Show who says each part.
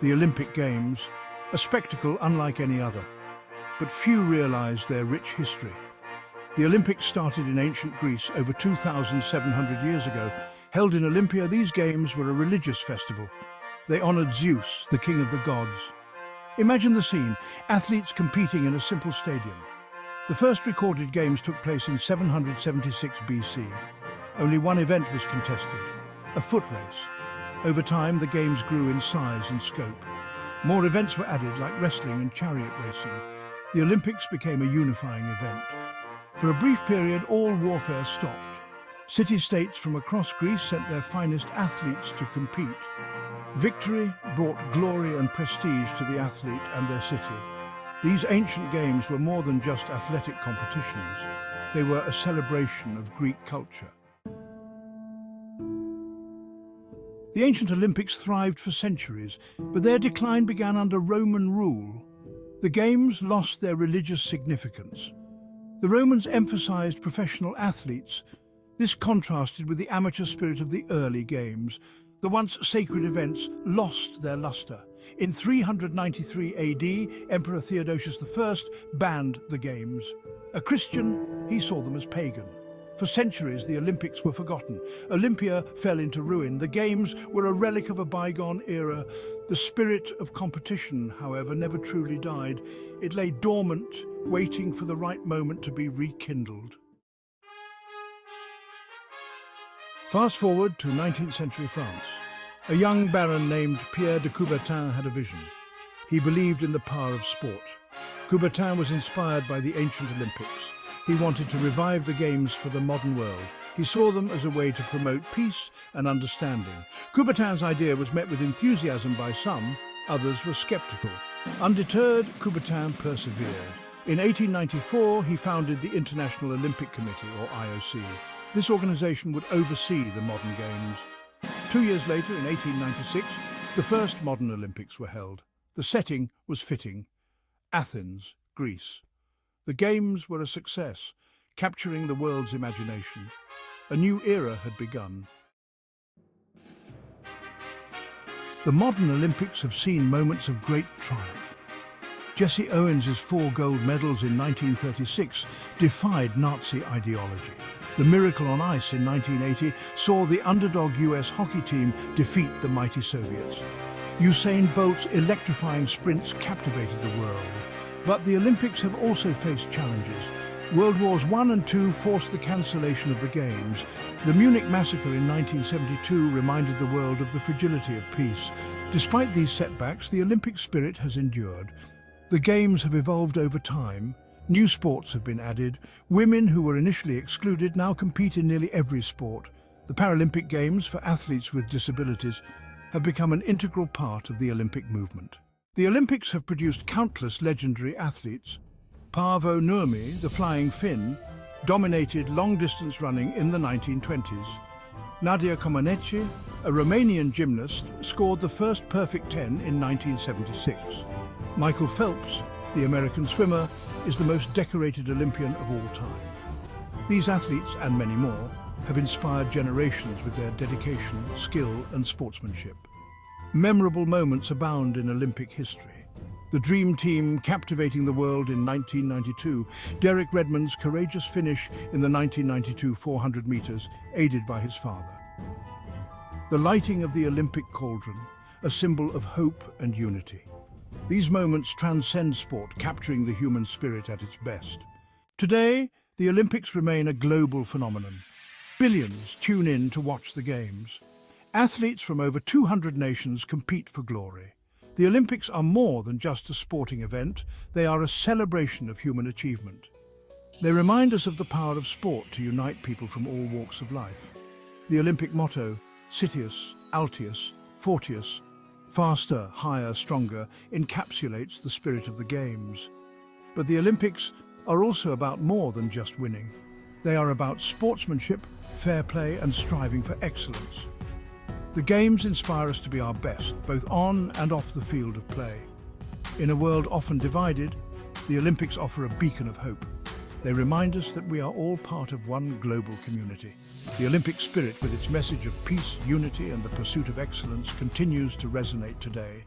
Speaker 1: The Olympic Games, a spectacle unlike any other, but few realize their rich history. The Olympics started in ancient Greece over 2,700 years ago. Held in Olympia, these games were a religious festival. They honored Zeus, the king of the gods. Imagine the scene, athletes competing in a simple stadium. The first recorded games took place in 776 BC. Only one event was contested, a foot race. Over time, the games grew in size and scope. More events were added, like wrestling and chariot racing. The Olympics became a unifying event. For a brief period, all warfare stopped. City-states from across Greece sent their finest athletes to compete. Victory brought glory and prestige to the athlete and their city. These ancient games were more than just athletic competitions. They were a celebration of Greek culture. The ancient Olympics thrived for centuries, but their decline began under Roman rule. The Games lost their religious significance. The Romans emphasized professional athletes. This contrasted with the amateur spirit of the early Games. The once sacred events lost their luster. In 393 AD, Emperor Theodosius I banned the Games. A Christian, he saw them as pagan. For centuries, the Olympics were forgotten. Olympia fell into ruin. The Games were a relic of a bygone era. The spirit of competition, however, never truly died. It lay dormant, waiting for the right moment to be rekindled. Fast forward to 19th century France. A young baron named Pierre de Coubertin had a vision. He believed in the power of sport. Coubertin was inspired by the ancient Olympics. He wanted to revive the Games for the modern world. He saw them as a way to promote peace and understanding. Coubertin's idea was met with enthusiasm by some, others were skeptical. Undeterred, Coubertin persevered. In 1894, he founded the International Olympic Committee, or IOC. This organization would oversee the modern Games. 2 years later, in 1896, the first modern Olympics were held. The setting was fitting: Athens, Greece. The Games were a success, capturing the world's imagination. A new era had begun. The modern Olympics have seen moments of great triumph. Jesse Owens' 4 gold medals in 1936 defied Nazi ideology. The miracle on ice in 1980 saw the underdog US hockey team defeat the mighty Soviets. Usain Bolt's electrifying sprints captivated the world. But the Olympics have also faced challenges. World Wars I and II forced the cancellation of the Games. The Munich massacre in 1972 reminded the world of the fragility of peace. Despite these setbacks, the Olympic spirit has endured. The Games have evolved over time. New sports have been added. Women who were initially excluded now compete in nearly every sport. The Paralympic Games for athletes with disabilities have become an integral part of the Olympic movement. The Olympics have produced countless legendary athletes. Paavo Nurmi, the flying Finn, dominated long-distance running in the 1920s. Nadia Comaneci, a Romanian gymnast, scored the first perfect 10 in 1976. Michael Phelps, the American swimmer, is the most decorated Olympian of all time. These athletes, and many more, have inspired generations with their dedication, skill, and sportsmanship. Memorable moments abound in Olympic history. The Dream Team captivating the world in 1992, Derek Redmond's courageous finish in the 1992 400 meters, aided by his father. The lighting of the Olympic cauldron, a symbol of hope and unity. These moments transcend sport, capturing the human spirit at its best. Today, the Olympics remain a global phenomenon. Billions tune in to watch the Games. Athletes from over 200 nations compete for glory. The Olympics are more than just a sporting event, they are a celebration of human achievement. They remind us of the power of sport to unite people from all walks of life. The Olympic motto, Citius, Altius, Fortius, faster, higher, stronger, encapsulates the spirit of the Games. But the Olympics are also about more than just winning. They are about sportsmanship, fair play, and striving for excellence. The Games inspire us to be our best, both on and off the field of play. In a world often divided, the Olympics offer a beacon of hope. They remind us that we are all part of one global community. The Olympic spirit, with its message of peace, unity, and the pursuit of excellence, continues to resonate today.